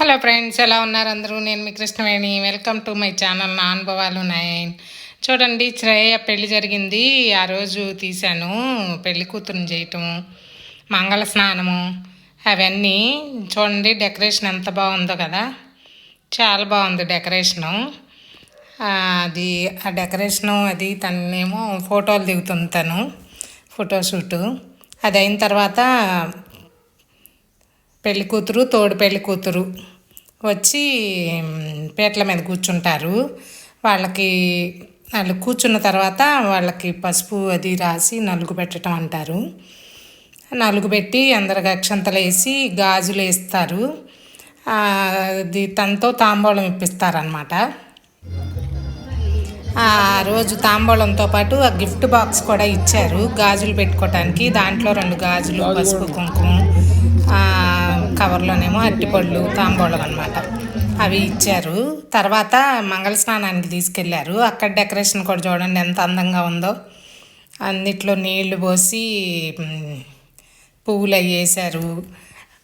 Hello friends, ఎలా ఉన్నారు అందరూ? నేను మీ Krishnaveni. Welcome to my channel నా అనుభవాలు 9. చూడండి, శ్రేయ పెళ్లి జరిగింది. ఆ రోజు తీశాను పెళ్లి కూతురుని చేయటం, మంగళ స్నానము అవన్నీ. చూడండి డెకరేషన్ ఎంత బాగుందో కదా, చాలా బాగుంది డెకరేషను. అది ఆ డెకరేషను అది తనేమో ఫోటోలు దిగుతుంది, తను ఫోటోషూటు. అది అయిన తర్వాత పెళ్లి కూతురు తోడు పెళ్లి కూతురు వచ్చి పీటల మీద కూర్చుంటారు. వాళ్ళు కూర్చున్న తర్వాత వాళ్ళకి పసుపు అది రాసి నలుగు పెట్టడం అంటారు. నలుగు పెట్టి అందరికి అక్షంతలు వేసి గాజులు వేస్తారు. అది తనతో తాంబూలం ఇప్పిస్తారనమాట. ఆ రోజు తాంబూలంతో పాటు ఆ గిఫ్ట్ బాక్స్ కూడా ఇచ్చారు గాజులు పెట్టుకోవటానికి. దాంట్లో 2 గాజులు, పసుపు కుంకుమ, కవర్లోనేమో అరటిపళ్ళు, తాంబూలం అనమాట, అవి ఇచ్చారు. తర్వాత మంగళ స్నానానికి తీసుకెళ్ళారు. అక్కడ డెకరేషన్ కూడా చూడండి ఎంత అందంగా ఉందో. అన్నిట్లో నీళ్లు పోసి పువ్వులు అవి వేసారు.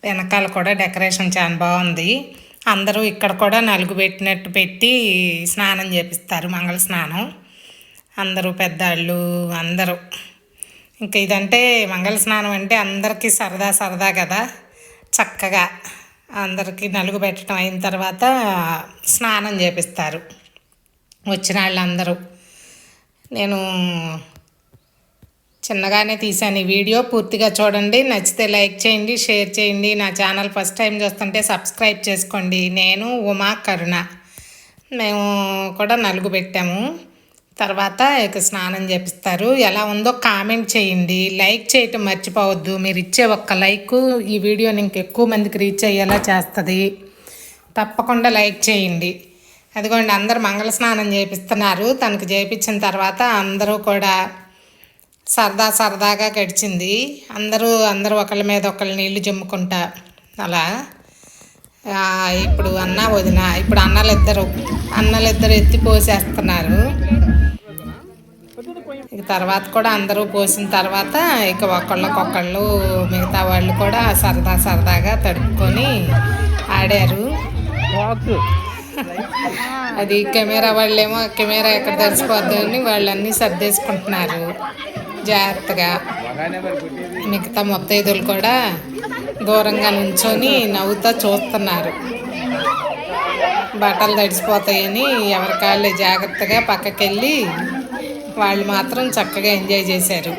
వెనకాల కూడా డెకరేషన్ చాలా బాగుంది. అందరూ ఇక్కడ కూడా నలుగు పెట్టినట్టు పెట్టి స్నానం చేపిస్తారు, మంగళ స్నానం. అందరూ పెద్దవాళ్ళు అందరూ. ఇంకా ఇదంటే మంగళ స్నానం అంటే అందరికీ సరదా సరదా కదా. చక్కగా అందరికీ నలుగు పెట్టడం అయిన తర్వాత స్నానం చేపిస్తారు వచ్చిన వాళ్ళందరూ. నేను చిన్నగానే తీశాను ఈ వీడియో, పూర్తిగా చూడండి. నచ్చితే లైక్ చేయండి, షేర్ చేయండి. నా ఛానల్ ఫస్ట్ టైం చూస్తుంటే సబ్స్క్రైబ్ చేసుకోండి. నేను ఉమా కరుణ. మేము కూడా నలుగు పెట్టాము. తర్వాత ఇక స్నానం చేపిస్తారు. ఎలా ఉందో కామెంట్ చేయండి, లైక్ చేయటం మర్చిపోవద్దు. మీరు ఇచ్చే ఒక్క లైక్ ఈ వీడియోని ఇంకెక్కువ మందికి రీచ్ అయ్యేలా చేస్తుంది. తప్పకుండా లైక్ చేయండి. అదిగోండి అందరు మంగళ స్నానం చేపిస్తున్నారు. తనకు చేయించిన తర్వాత అందరూ కూడా సరదాగా గడిచింది. అందరూ ఒకళ్ళ మీద ఒకళ్ళు నీళ్లు జమ్ముకుంటా అలా. ఇప్పుడు అన్నలిద్దరు ఎత్తి పోసేస్తున్నారు. ఇక తర్వాత కూడా అందరూ పోసిన తర్వాత ఇక ఒకళ్ళకొకళ్ళు మిగతా వాళ్ళు కూడా సరదాగా తడుపుకొని ఆడారు. అది కెమెరా వాళ్ళేమో కెమెరా ఎక్కడ తడిసిపోద్దని వాళ్ళన్నీ సర్దేసుకుంటున్నారు జాగ్రత్తగా. మిగతా ముత్తైదులు కూడా దూరంగా నుంచొని నవ్వుతా చూస్తున్నారు. బట్టలు తడిసిపోతాయని ఎవరికాళ్ళే జాగ్రత్తగా పక్కకెళ్ళి వాళ్ళు మాత్రం చక్కగా ఎంజాయ్ చేశారు.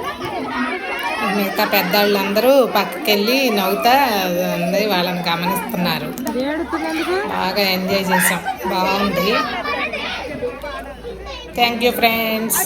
మిగతా పెద్దవాళ్ళందరూ పక్కకెళ్ళి నవ్వుతా వాళ్ళని గమనిస్తున్నారు. బాగా ఎంజాయ్ చేసాం, బాగుంది. Thank you friends.